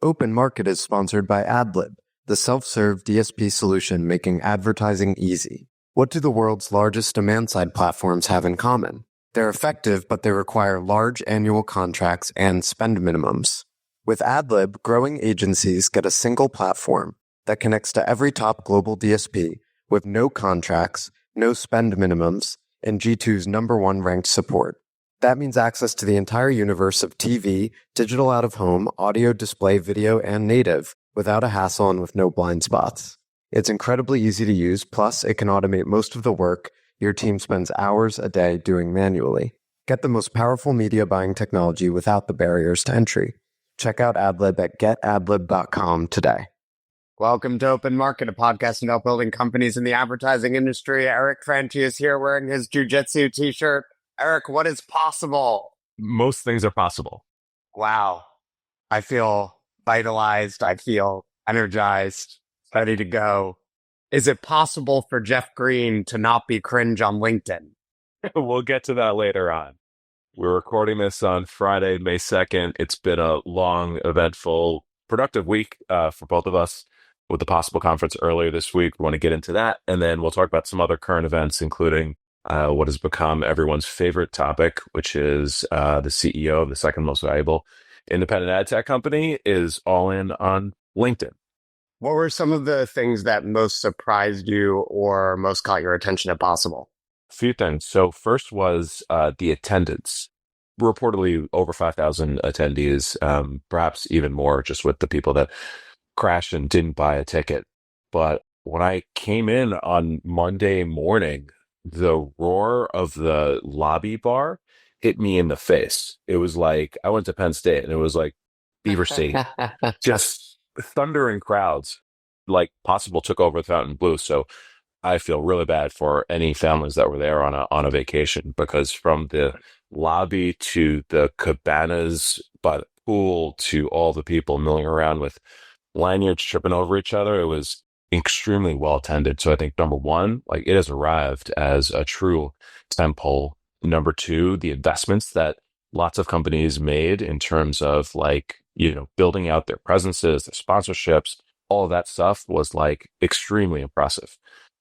Open Market is sponsored by AdLib, the self-serve DSP solution making advertising easy. What do the world's largest demand-side platforms have in common? They're effective, but they require large annual contracts and spend minimums. With AdLib, growing agencies get a single platform that connects to every top global DSP with no contracts, no spend minimums, and G2's #1 ranked support. That means access to the entire universe of TV, digital out-of-home, audio, display, video, and native without a hassle and with no blind spots. It's incredibly easy to use, plus it can automate most of the work your team spends hours a day doing manually. Get the most powerful media buying technology without the barriers to entry. Check out AdLib at getadlib.com today. Welcome to Open Market, a podcast about building companies in the advertising industry. Eric Franchi is here wearing his jiu-jitsu t-shirt. Eric, what is possible? Most things are possible. Wow. I feel vitalized. I feel energized, ready to go. Is it possible for Jeff Green to not be cringe on LinkedIn? We'll get to that later on. We're recording this on Friday, May 2nd. It's been a long, eventful, productive week for both of us with the Possible conference earlier this week. We want to get into that. And then we'll talk about some other current events, including what has become everyone's favorite topic, which is the CEO of the second most valuable independent ad tech company is all in on LinkedIn. What were some of the things that most surprised you or most caught your attention at Possible? A few things. So first was the attendance. Reportedly over 5,000 attendees, perhaps even more just with the people that crashed and didn't buy a ticket. But when I came in on Monday morning, the roar of the lobby bar hit me in the face. It was like, I went to Penn State and it was like Beaver State, just thundering crowds, like Possible took over Fontainebleau. So I feel really bad for any families that were there on a vacation, because from the lobby to the cabanas by the pool to all the people milling around with lanyards tripping over each other, it was extremely well attended. So I think number one, like, it has arrived as a true tentpole. Number two, the investments that lots of companies made in terms of, like, building out their presences, their sponsorships, all of that stuff was like extremely impressive.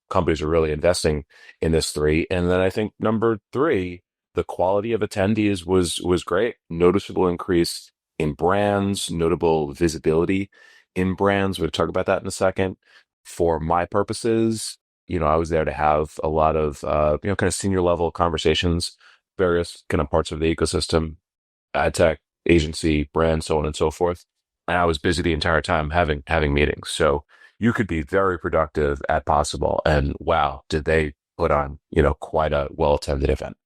Companies are really investing in this three. And then I think number three, the quality of attendees was great. Noticeable increase in brands, notable visibility in brands. We'll talk about that in a second. For my purposes, I was there to have a lot of, kind of senior level conversations, various kind of parts of the ecosystem, ad tech, agency, brand, so on and so forth. And I was busy the entire time having meetings. So you could be very productive at Possible. And wow, did they put on, quite a well-attended event.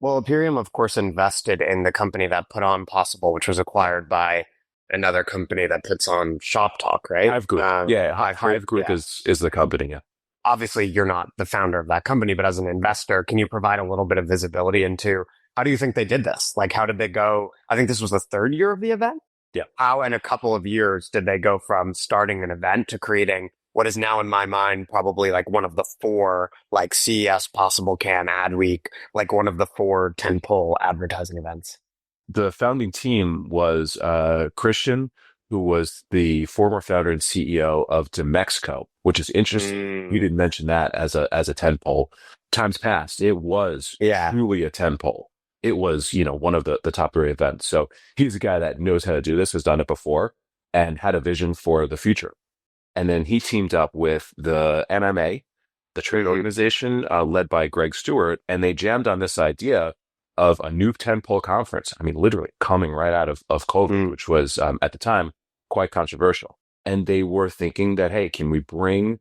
Well, Imperium, of course, invested in the company that put on Possible, which was acquired by another company that puts on Shop Talk, right? Hive Group. Hive Group is the company, yeah. Obviously, you're not the founder of that company, but as an investor, can you provide a little bit of visibility into how do you think they did this? Like, how did they go? I think this was the third year of the event. Yeah. How in a couple of years did they go from starting an event to creating what is now in my mind probably like one of the four, like CES Possible Can Ad Week, like one of the four tentpole advertising events? The founding team was Christian, who was the former founder and CEO of Demexco, which is interesting. You didn't mention that as a tentpole. Times past, it was truly a tentpole. It was, one of the top three events. So he's a guy that knows how to do this, has done it before, and had a vision for the future. And then he teamed up with the MMA, the trade organization led by Greg Stewart, and they jammed on this idea of a new tentpole conference. I mean, literally coming right out of COVID, which was at the time quite controversial. And they were thinking that, hey, can we bring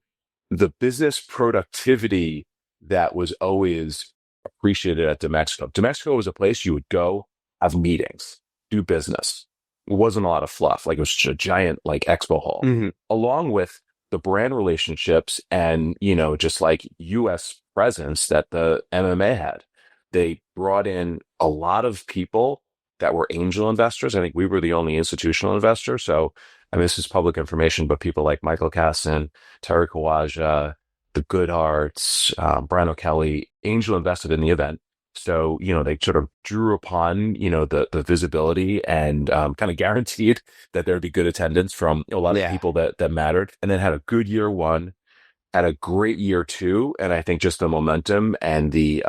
the business productivity that was always appreciated at Demexco? Demexco was a place you would go, have meetings, do business. It wasn't a lot of fluff. Like, it was just a giant, like, expo hall, along with the brand relationships and, just like US presence that the MMA had. They brought in a lot of people that were angel investors. I think we were the only institutional investor. So, I mean, this is public information, but people like Michael Kasson, Terry Kawaja, the Goodharts, Brian O'Kelly, angel invested in the event. So, they sort of drew upon, the visibility and kind of guaranteed that there'd be good attendance from a lot of Yeah. people that mattered, and then had a good year one, had a great year two. And I think just the momentum and the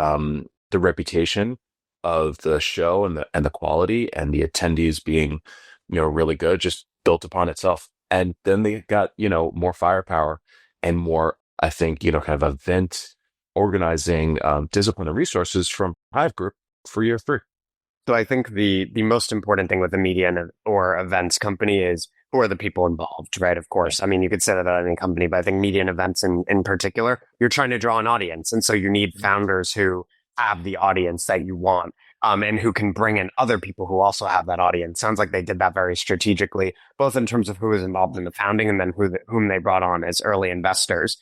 reputation of the show and the quality and the attendees being, really good just built upon itself. And then they got, more firepower and more, I think, kind of event organizing discipline and resources from Hive Group for year three. So I think the most important thing with a media or events company is who are the people involved, right? Of course. I mean, you could say that about any company, but I think media and events in particular, you're trying to draw an audience. And so you need founders who have the audience that you want, and who can bring in other people who also have that audience. Sounds like they did that very strategically, both in terms of who was involved in the founding and then whom they brought on as early investors.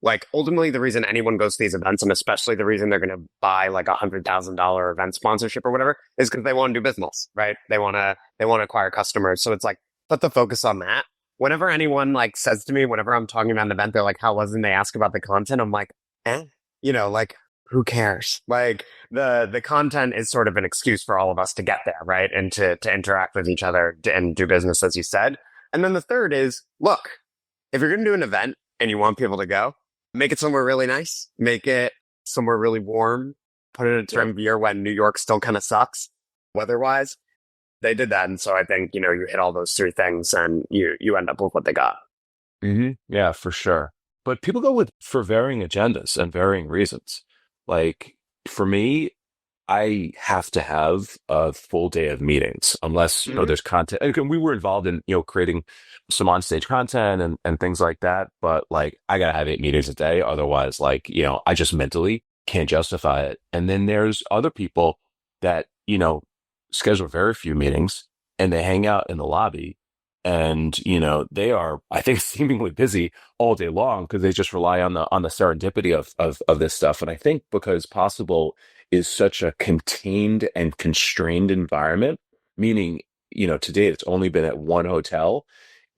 Like ultimately the reason anyone goes to these events, and especially the reason they're going to buy like $100,000 event sponsorship or whatever, is because they want to do business, right? They want to acquire customers. So it's like, put the focus on that. Whenever anyone like says to me, whenever I'm talking about an event, they're like, how was it? And they ask about the content. I'm like, like, who cares? Like the content is sort of an excuse for all of us to get there, right? And to interact with each other and do business, as you said. And then the third is, look, if you're going to do an event and you want people to go, make it somewhere really nice. Make it somewhere really warm. Put it in a time of year when New York still kind of sucks weather-wise. They did that. And so I think, you hit all those three things and you end up with what they got. Mm-hmm. Yeah, for sure. But people go for varying agendas and varying reasons. Like for me, I have to have a full day of meetings unless, there's content. And we were involved in, creating some on-stage content and things like that. But like, I got to have 8 meetings a day. Otherwise, like, I just mentally can't justify it. And then there's other people that, schedule very few meetings and they hang out in the lobby. And, they are, I think, seemingly busy all day long because they just rely on the serendipity of this stuff. And I think because Possible is such a contained and constrained environment, meaning, to date, it's only been at one hotel,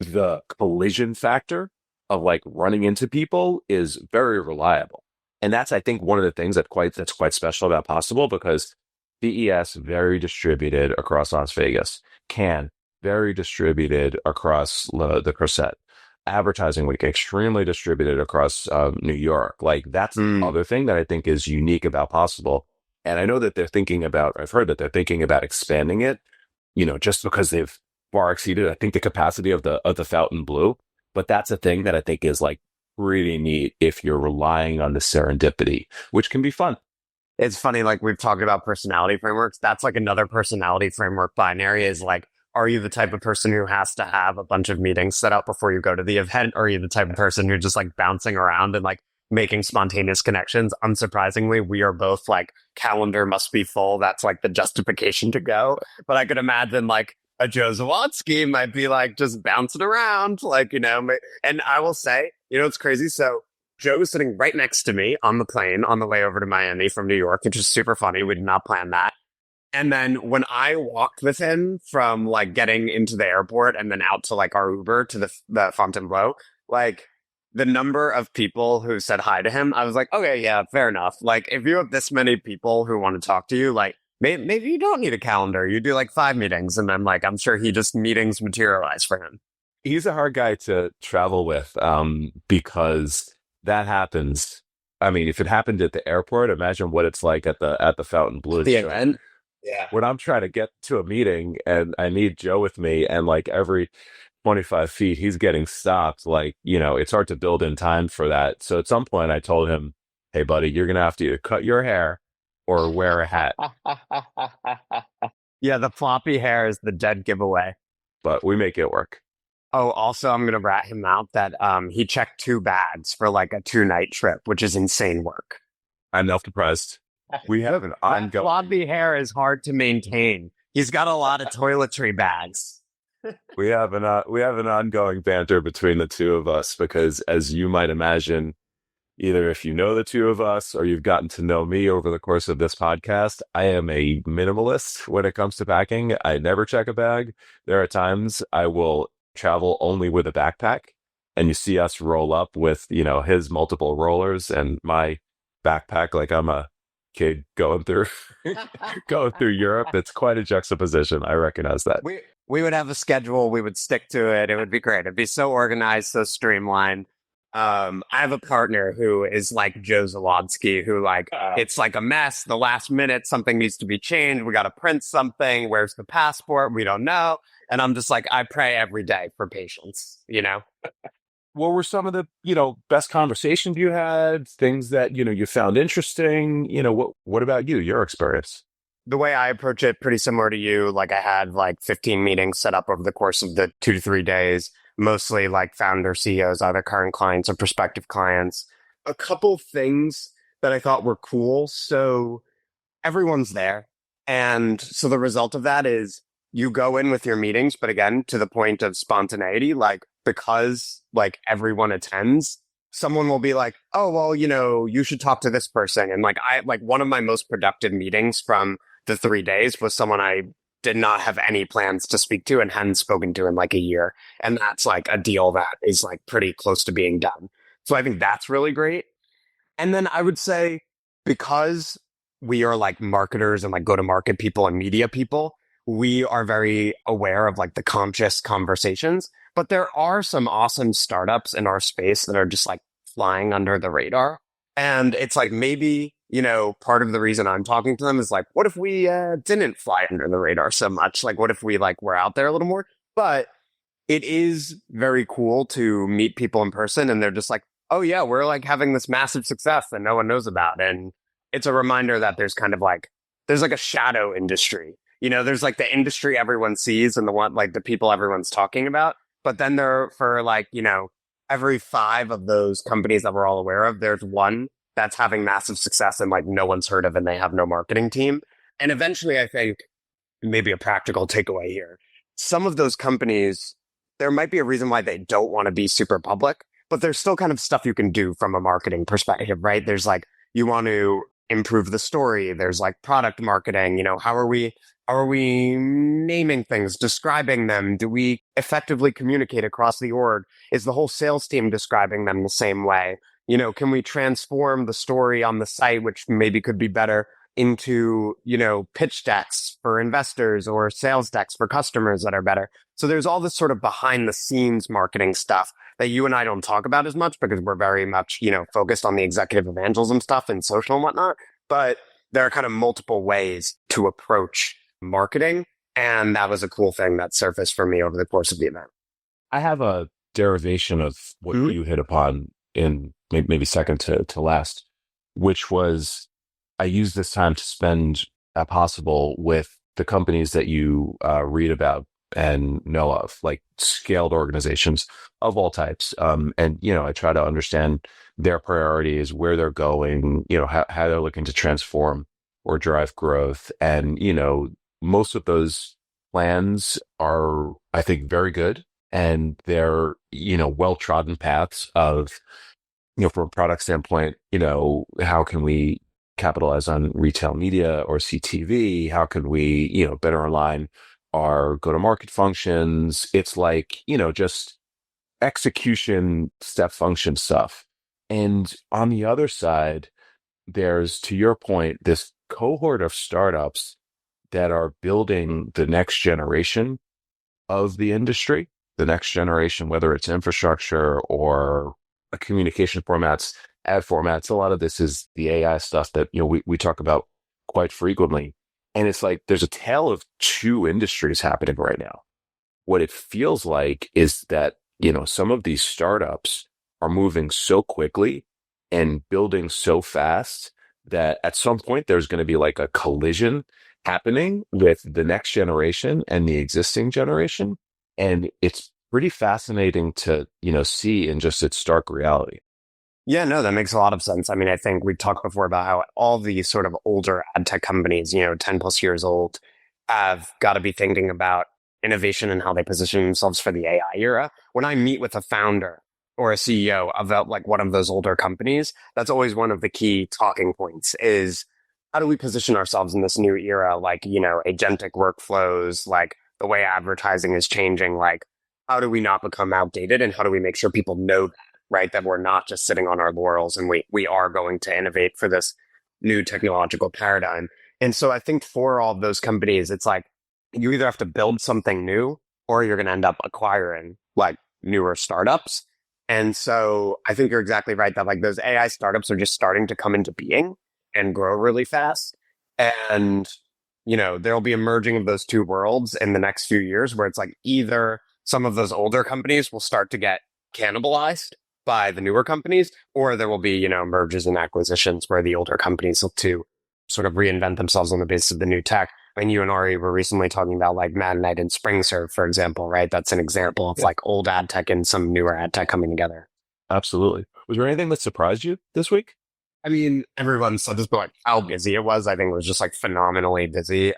the collision factor of like running into people is very reliable. And that's, I think, one of the things that's quite special about Possible, because CES very distributed across Las Vegas, Cannes very distributed across the Croisette, Advertising Week extremely distributed across New York. Like that's the other thing that I think is unique about Possible. And I know that I've heard that they're thinking about expanding it, just because they've far exceeded, I think, the capacity of the Fountain Blue. But that's a thing that I think is like really neat if you're relying on the serendipity, which can be fun. It's funny, like we've talked about personality frameworks. That's like another personality framework binary is like, are you the type of person who has to have a bunch of meetings set up before you go to the event? Or are you the type of person who's just like bouncing around and like making spontaneous connections? Unsurprisingly, we are both like calendar must be full. That's like the justification to go. But I could imagine like a Joe Zawadzki might be like just bouncing around, like, and I will say, it's crazy. So Joe was sitting right next to me on the plane on the way over to Miami from New York, which is super funny. We did not plan that. And then when I walked with him from like getting into the airport and then out to like our Uber to the Fontainebleau, like the number of people who said hi to him, I was like, okay, yeah, fair enough. Like if you have this many people who want to talk to you, like maybe you don't need a calendar. You do like 5 meetings. And then like, I'm sure meetings materialize for him. He's a hard guy to travel with because that happens. I mean, if it happened at the airport, imagine what it's like at the Fountain Blue. The event. Yeah. When I'm trying to get to a meeting and I need Joe with me, and like every 25 feet he's getting stopped, like, it's hard to build in time for that. So at some point I told him, hey buddy, you're going to have to either cut your hair or wear a hat. Yeah, the floppy hair is the dead giveaway. But we make it work. Oh, also, I'm going to rat him out that he checked 2 bags for like a 2-night trip, which is insane work. I'm not surprised. We have an ongoing. Floppy hair is hard to maintain. He's got a lot of toiletry bags. We have an ongoing banter between the two of us because, as you might imagine, either if you know the two of us or you've gotten to know me over the course of this podcast, I am a minimalist when it comes to packing. I never check a bag. There are times I will travel only with a backpack, and you see us roll up with, his multiple rollers and my backpack like I'm a kid going through going through Europe. That's quite a juxtaposition. I recognize that. We would have a schedule. We would stick to it. It would be great. It'd be so organized, so streamlined. I have a partner who is like Joe Zalodski, who like, it's like a mess. The last minute, something needs to be changed. We got to print something. Where's the passport? We don't know. And I'm just like, I pray every day for patience, you know? What were some of the, best conversations you had, things that, you found interesting? What about you, your experience? The way I approach it, pretty similar to you. Like I had like 15 meetings set up over the course of the 2 to 3 days, mostly like founder CEOs, either current clients or prospective clients. A couple things that I thought were cool. So everyone's there. And so the result of that is you go in with your meetings, but again, to the point of spontaneity, like because like everyone attends, someone will be like, oh, well, you should talk to this person. And like one of my most productive meetings from the 3 days was someone I did not have any plans to speak to and hadn't spoken to in like a year. And that's like a deal that is like pretty close to being done. So I think that's really great. And then I would say because we are like marketers and like go to market people and media people, we are very aware of like the conscious conversations, but there are some awesome startups in our space that are just like flying under the radar. And it's like, maybe, part of the reason I'm talking to them is like, what if we didn't fly under the radar so much? Like, what if we like were out there a little more? But it is very cool to meet people in person and they're just like, oh yeah, we're like having this massive success that no one knows about. And it's a reminder that there's kind of like, there's like a shadow industry. There's like the industry everyone sees and the one, like the people everyone's talking about. But then there for like, every 5 of those companies that we're all aware of, there's one that's having massive success and like no one's heard of and they have no marketing team. And eventually I think maybe a practical takeaway here, some of those companies, there might be a reason why they don't want to be super public, but there's still kind of stuff you can do from a marketing perspective, right? There's like, you want to improve the story. There's like product marketing, how are we naming things, describing them? Do we effectively communicate across the org? Is the whole sales team describing them the same way? Can we transform the story on the site, which maybe could be better, into, pitch decks for investors or sales decks for customers that are better? So there's all this sort of behind the scenes marketing stuff that you and I don't talk about as much because we're very much, focused on the executive evangelism stuff and social and whatnot. But there are kind of multiple ways to approach marketing. And that was a cool thing that surfaced for me over the course of the event. I have a derivation of what you hit upon in maybe second to last, which was I use this time to spend possible with the companies that you read about and know of, like scaled organizations of all types. And, I try to understand their priorities, where they're going, how they're looking to transform or drive growth. And, most of those plans are, I think, very good. And they're, well-trodden paths of, from a product standpoint, how can we capitalize on retail media or CTV? How can we, better align our go-to-market functions? It's like, just execution step function stuff. And on the other side, there's, to your point, this cohort of startups that are building the next generation of the industry, the next generation, whether it's infrastructure or communication formats, ad formats. A lot of this is the AI stuff that, we talk about quite frequently. And it's like there's a tale of 2 industries happening right now. What it feels like is that, some of these startups are moving so quickly and building so fast that at some point there's going to be like a collision happening with the next generation and the existing generation. And it's pretty fascinating to, see in just its stark reality. Yeah, no, that makes a lot of sense. I mean, I think we talked before about how all these sort of older ad tech companies, 10 plus years old, have got to be thinking about innovation and how they position themselves for the AI era. When I meet with a founder or a CEO of like one of those older companies, that's always one of the key talking points is how do we position ourselves in this new era? Like, agentic workflows, like the way advertising is changing, like how do we not become outdated and how do we make sure people know that, right? That we're not just sitting on our laurels and we are going to innovate for this new technological paradigm. And so I think for all of those companies, it's like you either have to build something new or you're going to end up acquiring like newer startups. And so I think you're exactly right that like those AI startups are just starting to come into being and grow really fast. And, there'll be a merging of those two worlds in the next few years where it's like either some of those older companies will start to get cannibalized by the newer companies, or there will be, mergers and acquisitions where the older companies look to sort of reinvent themselves on the basis of the new tech. And you and Ari were recently talking about like Magnite and SpringServe, for example, right? That's an example of like old ad tech and some newer ad tech coming together. Absolutely. Was there anything that surprised you this week? I mean, everyone said this, but like how busy it was, I think it was just like phenomenally busy.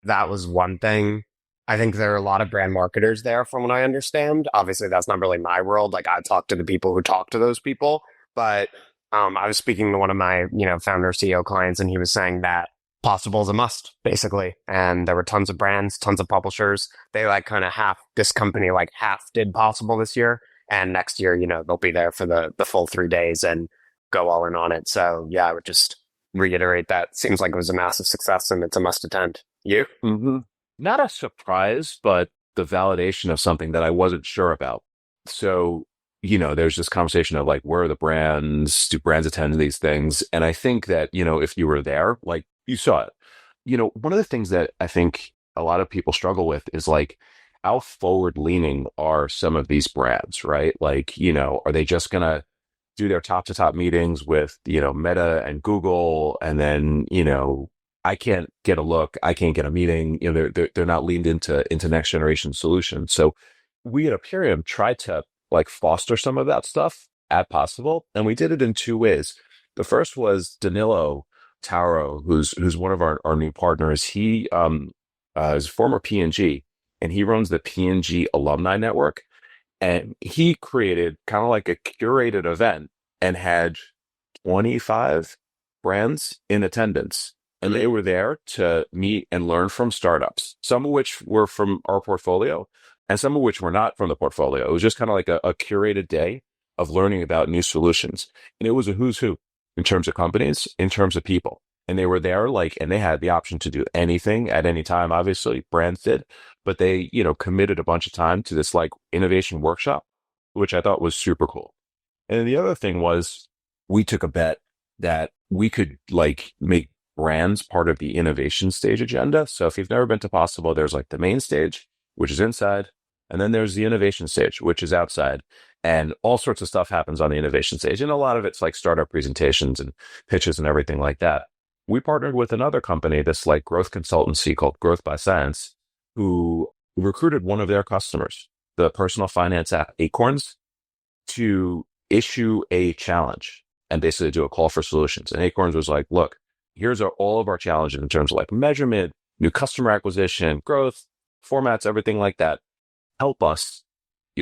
That was one thing. I think there are a lot of brand marketers there from what I understand. Obviously, that's not really my world. Like I talk to the people who talk to those people, but I was speaking to one of my, founder CEO clients, and he was saying that Possible is a must, basically. And there were tons of brands, tons of publishers. They like kind of this company like half did Possible this year. And next year, they'll be there for the full 3 days and go all in on it. So yeah, I would just reiterate that. Seems like it was a massive success and it's a must attend. You? Mm-hmm. Not a surprise, but the validation of something that I wasn't sure about. So, there's this conversation of like, where are the brands? Do brands attend to these things? And I think that, if you were there, like you saw it, one of the things that I think a lot of people struggle with is like, how forward leaning are some of these brands, right? Like, are they just going to do their top to top meetings with, Meta and Google, and then, I can't get a look, I can't get a meeting, they're not leaned into next generation solutions. So we at Aperium tried to like foster some of that stuff at Possible, and we did it in two ways. The first was Danilo Tauro, who's one of our new partners. He is former P&G, and he runs the P&G Alumni Network. And he created kind of like a curated event and had 25 brands in attendance. And they were there to meet and learn from startups, some of which were from our portfolio and some of which were not from the portfolio. It was just kind of like a curated day of learning about new solutions. And it was a who's who in terms of companies, in terms of people. And they were there and they had the option to do anything at any time. Obviously, brands did, but they, committed a bunch of time to this like innovation workshop, which I thought was super cool. And then the other thing was we took a bet that we could like make brands part of the innovation stage agenda. So if you've never been to Possible, there's like the main stage, which is inside, and then there's the innovation stage, which is outside. And all sorts of stuff happens on the innovation stage. And a lot of it's like startup presentations and pitches and everything like that. We partnered with another company, this like growth consultancy called Growth by Science, who recruited one of their customers, the personal finance app Acorns, to issue a challenge and basically do a call for solutions. And Acorns was like, look, here's all of our challenges in terms of like measurement, new customer acquisition, growth, formats, everything like that. Help us,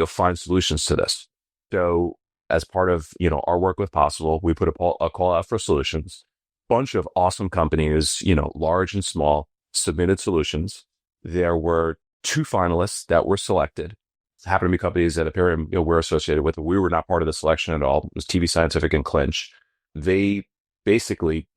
find solutions to this. So as part of, our work with Possible, we put a call out for solutions. Bunch of awesome companies, large and small, submitted solutions. There were 2 finalists that were selected. It happened to be companies that Aperium, we're associated with. We were not part of the selection at all. It was TV Scientific and Clinch. They basically,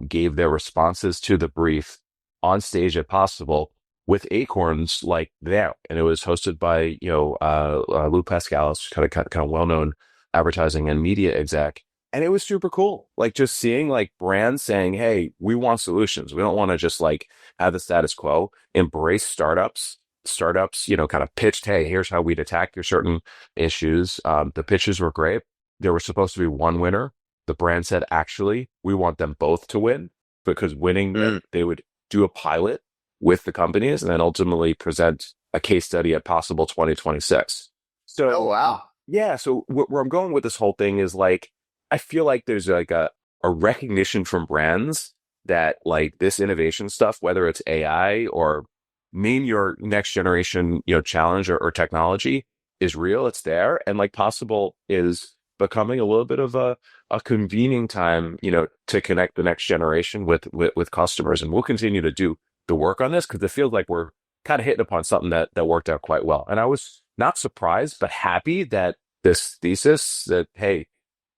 gave their responses to the brief on stage at Possible with Acorns like there. And it was hosted by, Lou Pascalis, kind of well-known advertising and media exec. And it was super cool. Like just seeing like brands saying, hey, we want solutions. We don't want to just like have the status quo, embrace startups, kind of pitched, hey, here's how we'd attack your certain issues. The pitches were great. There was supposed to be one winner. The brand said, actually, we want them both to win because winning, they would do a pilot with the companies and then ultimately present a case study at Possible 2026. So, oh, wow. Yeah. So where I'm going with this whole thing is like, I feel like there's like a recognition from brands that like this innovation stuff, whether it's AI or name your next generation, challenge or technology is real. It's there. And like Possible is becoming a little bit of a convening time, to connect the next generation with customers. And we'll continue to do the work on this because it feels like we're kind of hitting upon something that worked out quite well. And I was not surprised, but happy that this thesis that, hey,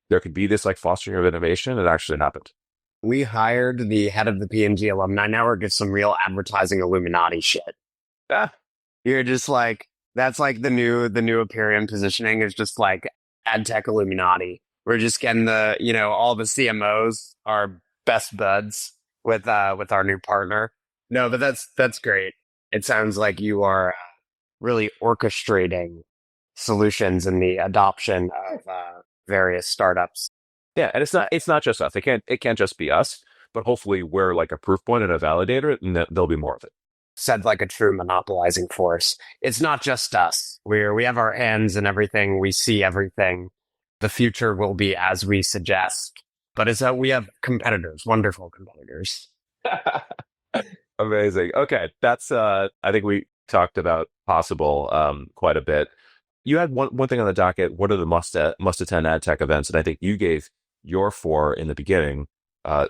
there could be this like fostering of innovation, it actually happened. We hired the head of the P&G Alumni Network is some real advertising Illuminati shit. Ah, You're just like, that's like the new Aperion positioning is just like ad tech Illuminati. We're just getting all the CMOs are best buds with our new partner. No, but that's great. It sounds like you are really orchestrating solutions in the adoption of various startups. yeah, and it's not just us. It can't just be us, but hopefully we're like a proof point and a validator, and there'll be more of it. Said like a true monopolizing force. It's not just us. We have our hands in everything. We see everything. The future will be as we suggest. But it's that we have competitors, wonderful competitors. Amazing. Okay, that's I think we talked about Possible quite a bit. You had one thing on the docket. What are the must attend ad tech events? And I think you gave your four in the beginning: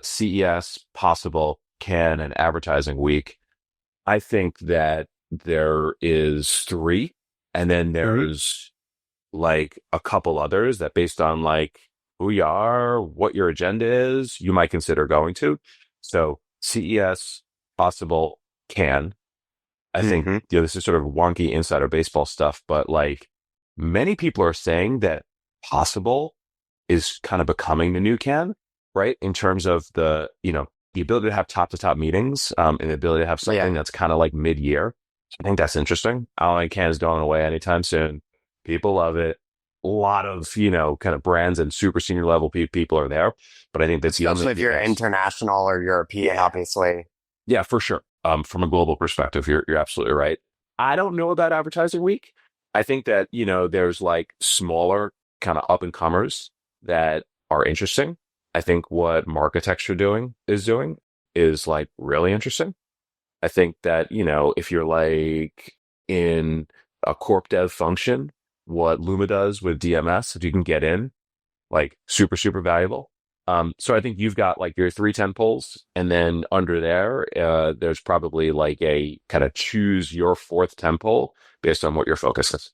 CES, Possible, Cannes, and Advertising Week. I think that there is three, and then there's like a couple others that, based on like who you are, what your agenda is, you might consider going to. So CES, Possible, Cannes. I think this is sort of wonky insider baseball stuff, but like many people are saying that Possible is kind of becoming the new Cannes, right? In terms of the ability to have top to top meetings, and the ability to have something that's kind of like mid year. I think that's interesting. I don't think Cannes is going away anytime soon. People love it. A lot of, kind of brands and super senior level people are there. But I think that's especially if you're international or European, obviously. Yeah, for sure. From a global perspective, you're absolutely right. I don't know about Advertising Week. I think that, there's like smaller kind of up and comers that are interesting. I think what Marketecture is like really interesting. I think that, if you're like in a corp dev function, what Luma does with DMS, if you can get in, like super, super valuable. So I think you've got like your 310 polls, and then under there, there's probably like a kind of choose your fourth 10 poll based on what your focus is.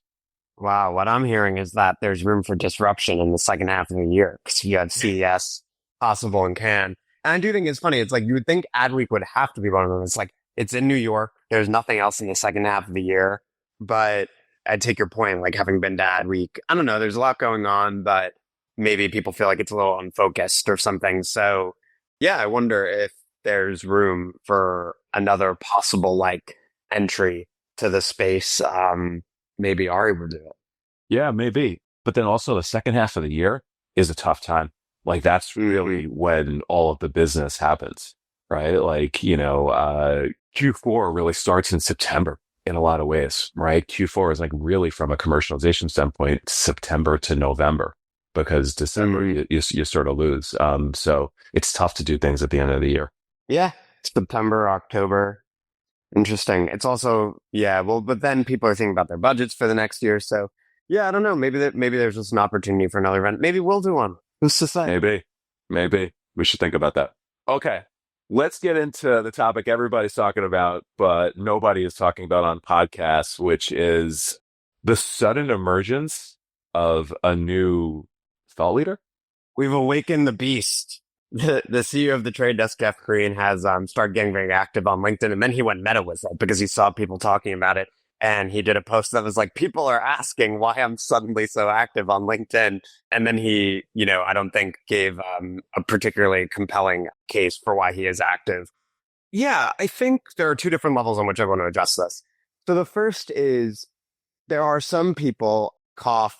Wow, what I'm hearing is that there's room for disruption in the second half of the year because you have CES, Possible, and Cannes. And I do think it's funny. It's like you would think Adweek would have to be one of them. It's like it's in New York. There's nothing else in the second half of the year. But I take your point, like having been to Adweek, I don't know, there's a lot going on, but maybe people feel like it's a little unfocused or something. So yeah, I wonder if there's room for another possible like entry to the space. Maybe Ari will do it. Yeah, maybe. But then also the second half of the year is a tough time. Like that's really when all of the business happens, right? Like, Q4 really starts in September in a lot of ways, right? Q4 is like really, from a commercialization standpoint, September to November, because December you sort of lose. So it's tough to do things at the end of the year. Yeah. September, October. Interesting. It's also, but then people are thinking about their budgets for the next year. So yeah, I don't know. Maybe there's just an opportunity for another event. Maybe we'll do one. Who's to say? Maybe we should think about that. Okay. Let's get into the topic everybody's talking about, but nobody is talking about on podcasts, which is the sudden emergence of a new thought leader. We've awakened the beast. The CEO of the Trade Desk, Jeff Green, has started getting very active on LinkedIn, and then he went meta with it because he saw people talking about it, and he did a post that was like, people are asking why I'm suddenly so active on LinkedIn. And then he, I don't think gave a particularly compelling case for why he is active. Yeah, I think there are two different levels on which I want to address this. So the first is there are some people,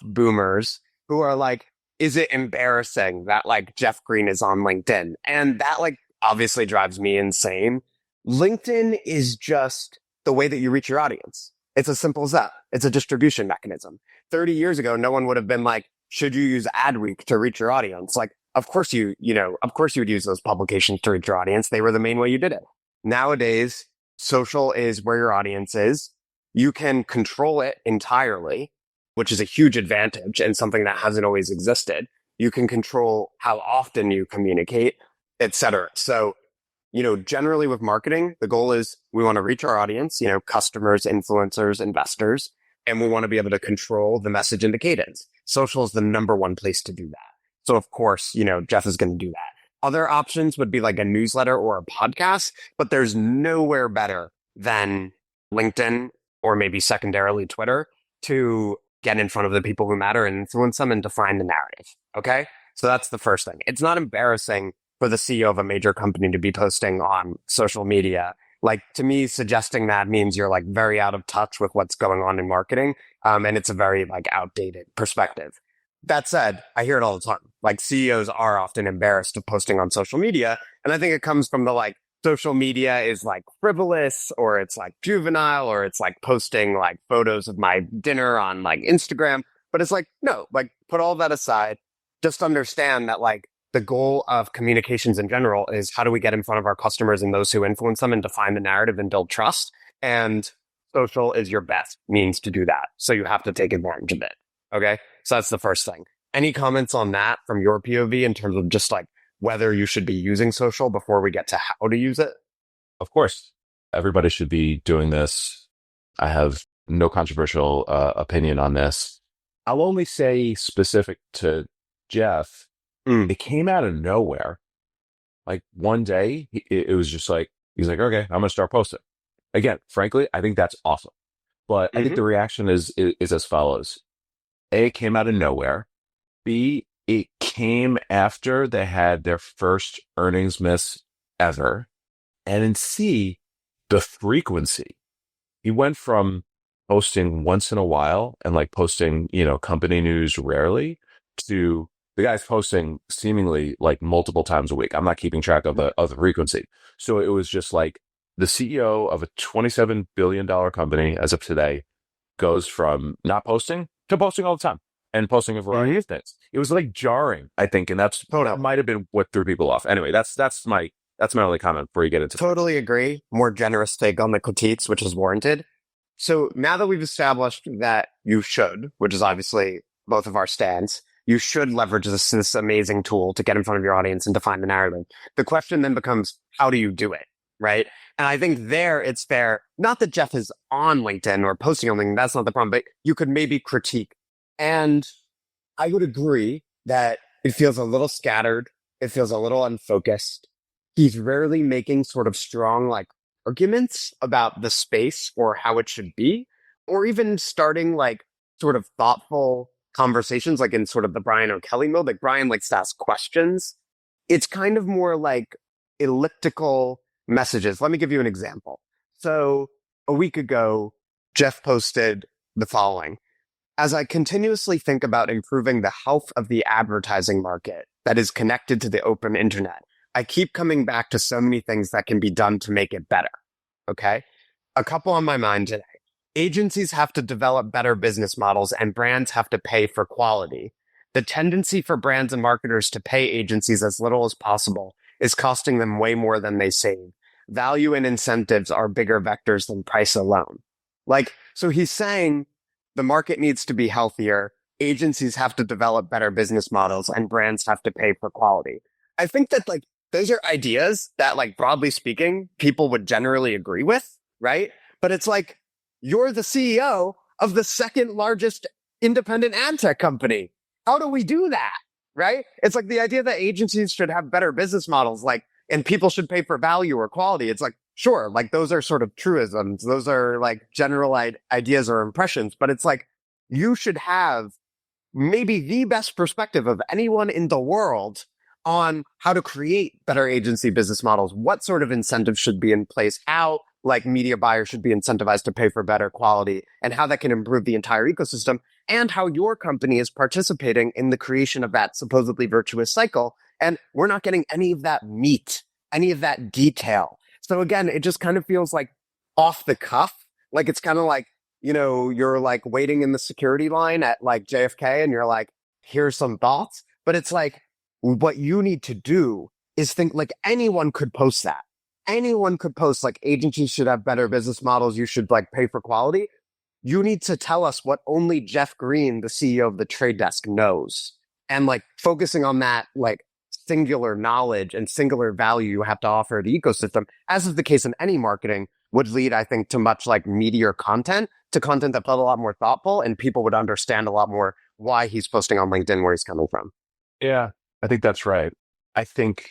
boomers, who are like, is it embarrassing that like Jeff Green is on LinkedIn? And that like obviously drives me insane. LinkedIn is just the way that you reach your audience. It's as simple as that. It's a distribution mechanism. 30 years ago, no one would have been like, should you use Adweek to reach your audience? Like, of course you would use those publications to reach your audience. They were the main way you did it. Nowadays, social is where your audience is. You can control it entirely, which is a huge advantage and something that hasn't always existed. You can control how often you communicate, etc. So, generally with marketing, the goal is we want to reach our audience, customers, influencers, investors, and we want to be able to control the message and the cadence. Social is the number one place to do that. So of course, Jeff is going to do that. Other options would be like a newsletter or a podcast, but there's nowhere better than LinkedIn or maybe secondarily Twitter to get in front of the people who matter and influence them and define the narrative. Okay. So that's the first thing. It's not embarrassing for the CEO of a major company to be posting on social media. Like, to me, suggesting that means you're like very out of touch with what's going on in marketing. And it's a very like outdated perspective. That said, I hear it all the time. Like, CEOs are often embarrassed of posting on social media. And I think it comes from the like social media is like frivolous, or it's like juvenile, or it's like posting like photos of my dinner on like Instagram. But it's like, no, like, put all that aside. Just understand that like the goal of communications in general is how do we get in front of our customers and those who influence them and define the narrative and build trust. And social is your best means to do that. So you have to take advantage of it. Okay. So that's the first thing. Any comments on that from your POV in terms of just like whether you should be using social before we get to how to use it? Of course, everybody should be doing this. I have no controversial opinion on this. I'll only say specific to Jeff, it came out of nowhere. Like one day, it was just like, he's like, okay, I'm going to start posting. Again, frankly, I think that's awesome. But I think the reaction is as follows. A, it came out of nowhere. B, it came after they had their first earnings miss ever. And in C, the frequency. He went from posting once in a while and like posting, company news rarely to the guy's posting seemingly like multiple times a week. I'm not keeping track of the frequency. So it was just like the CEO of a $27 billion company as of today goes from not posting to posting all the time and posting a variety of things. It was like jarring, I think. And that might have been what threw people off. Anyway, that's my only comment before you get into Totally agree. More generous take on the critiques, which is warranted. So now that we've established that you should, which is obviously both of our stands, you should leverage this amazing tool to get in front of your audience and define the narrative. The question then becomes, how do you do it? Right. And I think there it's fair, not that Jeff is on LinkedIn or posting on LinkedIn, that's not the problem, but you could maybe critique. And I would agree that it feels a little scattered. It feels a little unfocused. He's rarely making sort of strong like arguments about the space or how it should be, or even starting like sort of thoughtful conversations, like in sort of the Brian O'Kelly mode. Like, Brian likes to ask questions. It's kind of more like elliptical messages. Let me give you an example. So a week ago, Jeff posted the following. As I continuously think about improving the health of the advertising market that is connected to the open internet, I keep coming back to so many things that can be done to make it better. Okay. A couple on my mind today. Agencies have to develop better business models and brands have to pay for quality. The tendency for brands and marketers to pay agencies as little as possible is costing them way more than they save. Value and incentives are bigger vectors than price alone. Like, so he's saying the market needs to be healthier. Agencies have to develop better business models and brands have to pay for quality. I think that like those are ideas that like broadly speaking, people would generally agree with, right? But it's like, you're the CEO of the second largest independent ad tech company. How do we do that? Right? It's like the idea that agencies should have better business models, like, and people should pay for value or quality. It's like, sure, like those are sort of truisms. Those are like general ideas or impressions, but it's like, you should have maybe the best perspective of anyone in the world on how to create better agency business models, what sort of incentives should be in place, how like media buyers should be incentivized to pay for better quality, and how that can improve the entire ecosystem, and how your company is participating in the creation of that supposedly virtuous cycle. And we're not getting any of that meat, any of that detail. So again, it just kind of feels like off the cuff. Like it's kind of like, you're like waiting in the security line at like JFK and you're like, here's some thoughts. But it's like, what you need to do is think like anyone could post that. Anyone could post like agencies should have better business models. You should like pay for quality. You need to tell us what only Jeff Green, the CEO of the Trade Desk, knows. And like focusing on that like singular knowledge and singular value you have to offer the ecosystem, as is the case in any marketing, would lead, I think, to much like meatier content, to content that felt a lot more thoughtful, and people would understand a lot more why he's posting on LinkedIn, where he's coming from. Yeah, I think that's right. I think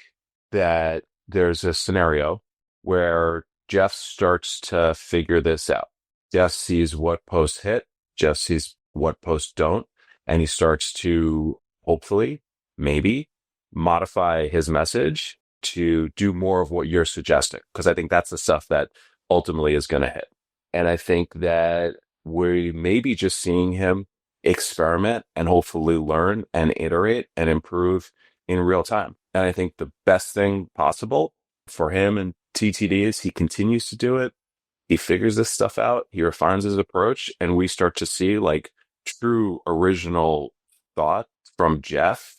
that there's a scenario where Jeff starts to figure this out. Jeff sees what posts hit, Jeff sees what posts don't, and he starts to hopefully, maybe, modify his message to do more of what you're suggesting. Because I think that's the stuff that ultimately is going to hit. And I think that we may be just seeing him experiment and hopefully learn and iterate and improve in real time. And I think the best thing possible for him and TTD is he continues to do it. He figures this stuff out. He refines his approach, and we start to see like true original thought from Jeff,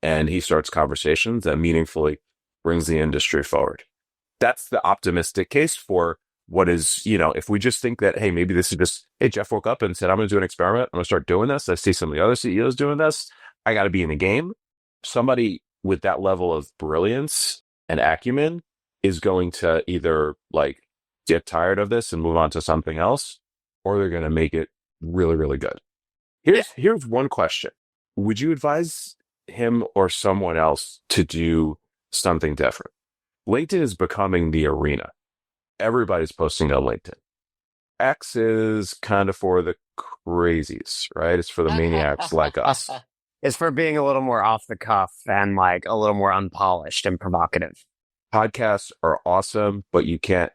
and he starts conversations that meaningfully brings the industry forward. That's the optimistic case for what is, if we just think that, hey, maybe this is just, hey, Jeff woke up and said, I'm going to do an experiment. I'm going to start doing this. I see some of the other CEOs doing this. I got to be in the game. Somebody with that level of brilliance and acumen is going to either like get tired of this and move on to something else, or they're going to make it really, really good. Here's one question. Would you advise him or someone else to do something different? LinkedIn is becoming the arena. Everybody's posting on LinkedIn. X is kind of for the crazies, right? It's for the maniacs like us. It's for being a little more off the cuff and like a little more unpolished and provocative. Podcasts are awesome, but you can't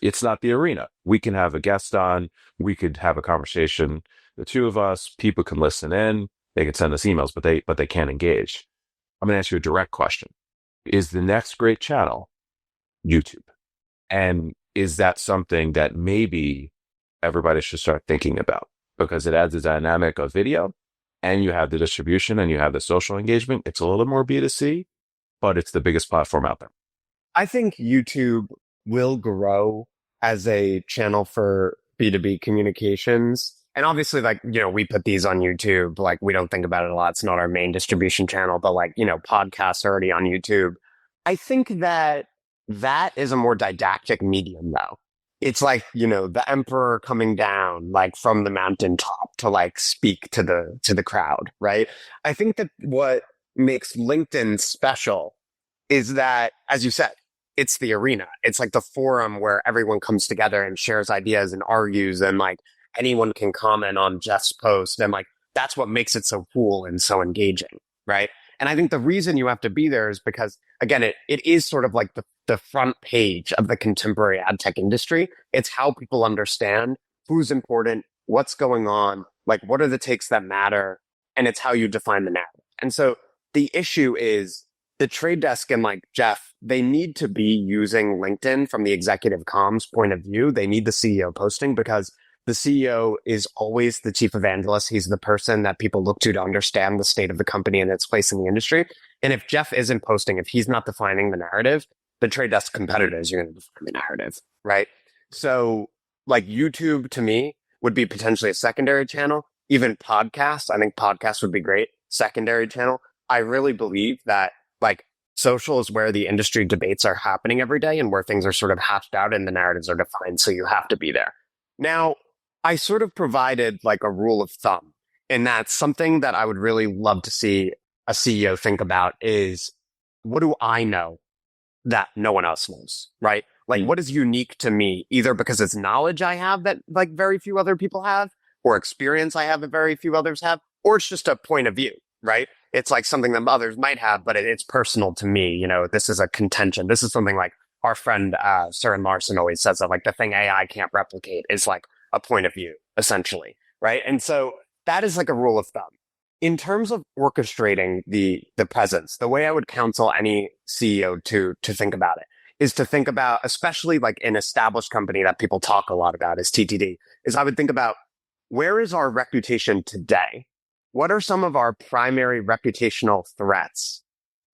it's not the arena. We can have a guest on, we could have a conversation, the two of us, people can listen in, they can send us emails, but they can't engage. I'm going to ask you a direct question. Is the next great channel YouTube? And is that something that maybe everybody should start thinking about? Because it adds a dynamic of video, and you have the distribution and you have the social engagement. It's a little more B2C, but it's the biggest platform out there. I think YouTube will grow as a channel for B2B communications. And obviously, like, we put these on YouTube. Like, we don't think about it a lot. It's not our main distribution channel, but like, podcasts are already on YouTube. I think that is a more didactic medium, though. It's like, the emperor coming down, like from the mountaintop to like speak to the crowd, right? I think that what makes LinkedIn special is that, as you said, it's the arena. It's like the forum where everyone comes together and shares ideas and argues, and like anyone can comment on Jeff's post. And like, that's what makes it so cool and so engaging, right? And I think the reason you have to be there is because, again, it is sort of like the front page of the contemporary ad tech industry. It's how people understand who's important, what's going on, like what are the takes that matter, and it's how you define the narrative. And so the issue is the trade desk and like Jeff, they need to be using LinkedIn from the executive comms point of view. They need the CEO posting because the CEO is always the chief evangelist. He's the person that people look to understand the state of the company and its place in the industry. And if Jeff isn't posting, if he's not defining the narrative, the trade desk competitors are going to define the narrative, right? So like YouTube to me would be potentially a secondary channel. Even podcasts, I think podcasts would be great. Secondary channel. I really believe that like social is where the industry debates are happening every day and where things are sort of hashed out and the narratives are defined. So you have to be there. Now, I sort of provided like a rule of thumb, and that's something that I would really love to see a CEO think about is, what do I know that no one else knows, right? Like what is unique to me, either because it's knowledge I have that like very few other people have, or experience I have that very few others have, or it's just a point of view, right? It's like something that others might have, but it's personal to me. This is a contention. This is something like our friend Søren Larsen always says that like the thing AI can't replicate is like a point of view, essentially, right? And so that is like a rule of thumb. In terms of orchestrating the presence, the way I would counsel any CEO to think about it is to think about, especially like an established company that people talk a lot about is TTD, is I would think about, where is our reputation today? What are some of our primary reputational threats?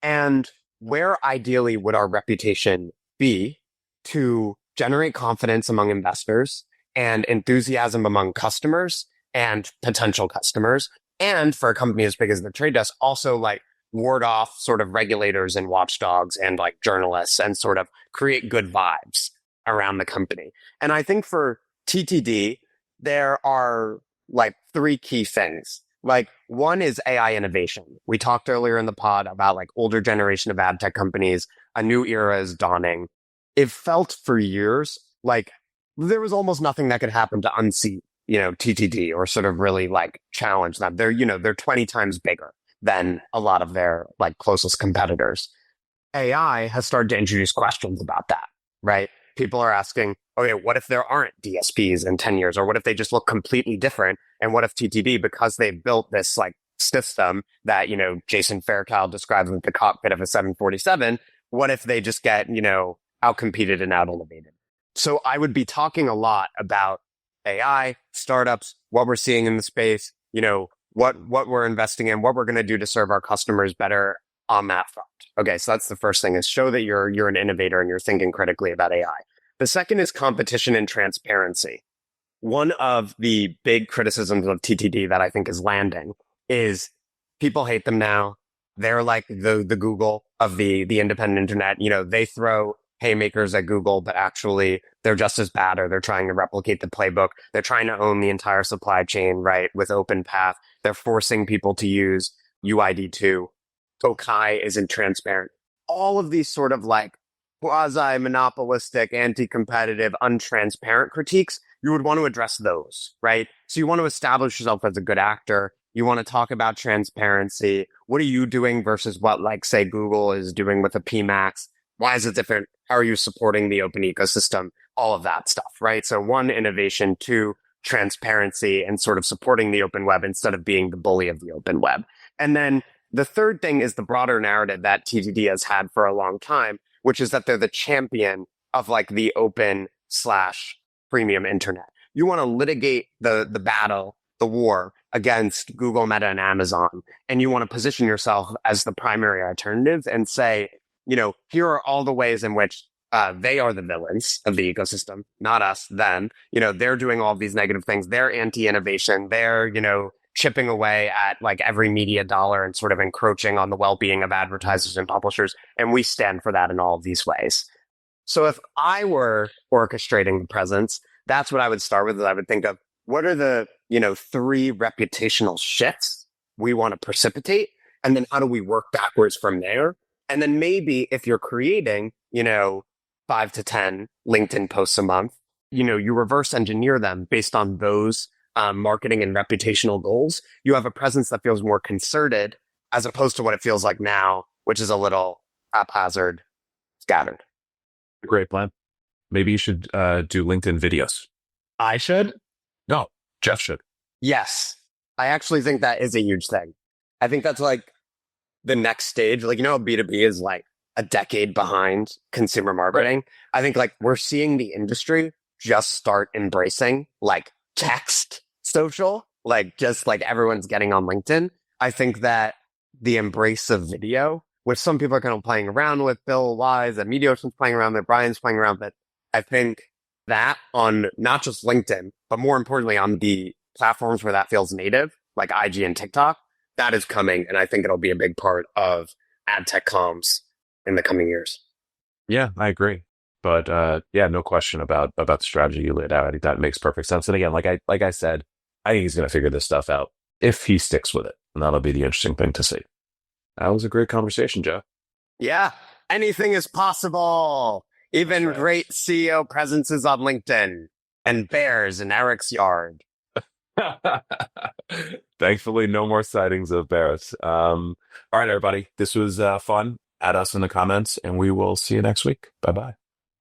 And where ideally would our reputation be to generate confidence among investors and enthusiasm among customers and potential customers? And for a company as big as the Trade Desk, also like ward off sort of regulators and watchdogs and like journalists and sort of create good vibes around the company. And I think for TTD, there are like three key things. Like one is AI innovation. We talked earlier in the pod about like older generation of ad tech companies a new era is dawning. It felt for years like there was almost nothing that could happen to unseat, TTD or sort of really like challenge them. They're 20 times bigger than a lot of their like closest competitors. AI has started to introduce questions about that, right? People are asking, okay, what if there aren't DSPs in 10 years? Or what if they just look completely different? And what if TTD, because they've built this like system that, Jason Fairchild describes as the cockpit of a 747, what if they just get, outcompeted and out-innovated? So I would be talking a lot about AI, startups, what we're seeing in the space, what we're investing in, what we're going to do to serve our customers better on that front. Okay, so that's the first thing, is show that you're an innovator and you're thinking critically about AI. The second is competition and transparency. One of the big criticisms of TTD that I think is landing is people hate them now. They're like the Google of the independent internet. They throw haymakers at Google, but actually they're just as bad, or they're trying to replicate the playbook. They're trying to own the entire supply chain, right, with OpenPath. They're forcing people to use UID2. Kokai isn't transparent. All of these sort of like quasi-monopolistic, anti-competitive, untransparent critiques, you would want to address those, right? So you want to establish yourself as a good actor. You want to talk about transparency. What are you doing versus what, like, say, Google is doing with a PMax? Why is it different? How are you supporting the open ecosystem? All of that stuff, right? So one, innovation; two, transparency and sort of supporting the open web instead of being the bully of the open web. And then the third thing is the broader narrative that TTD has had for a long time, which is that they're the champion of like the open/premium internet. You want to litigate the battle, the war against Google, Meta, and Amazon, and you want to position yourself as the primary alternative and say, here are all the ways in which they are the villains of the ecosystem, not us, them. They're doing all these negative things. They're anti-innovation. They're, chipping away at like every media dollar and sort of encroaching on the well-being of advertisers and publishers. And we stand for that in all of these ways. So if I were orchestrating the presence, that's what I would start with. I would think of what are the, 3 reputational shifts we want to precipitate? And then how do we work backwards from there? And then maybe if you're creating, 5 to 10 LinkedIn posts a month, you reverse engineer them based on those marketing and reputational goals. You have a presence that feels more concerted as opposed to what it feels like now, which is a little haphazard, scattered. Great plan. Maybe you should do LinkedIn videos. I should? No, Jeff should. Yes. I actually think that is a huge thing. I think that's like the next stage. Like, B2B is like a decade behind consumer marketing. Right. I think like we're seeing the industry just start embracing like text social, like just like everyone's getting on LinkedIn. I think that the embrace of video, which some people are kind of playing around with, Bill Wise and MediaOcean's playing around with, Brian's playing around with, I think that on not just LinkedIn, but more importantly on the platforms where that feels native, like IG and TikTok, that is coming. And I think it'll be a big part of ad tech comms in the coming years. Yeah, I agree. But no question about the strategy you laid out. I think that makes perfect sense. And again, like I said, I think he's going to figure this stuff out if he sticks with it. And that'll be the interesting thing to see. That was a great conversation, Joe. Yeah, anything is possible. Even right. Great CEO presences on LinkedIn and bears in Eric's yard. Thankfully, no more sightings of bears. All right, everybody. This was fun. Add us in the comments, and we will see you next week. Bye-bye.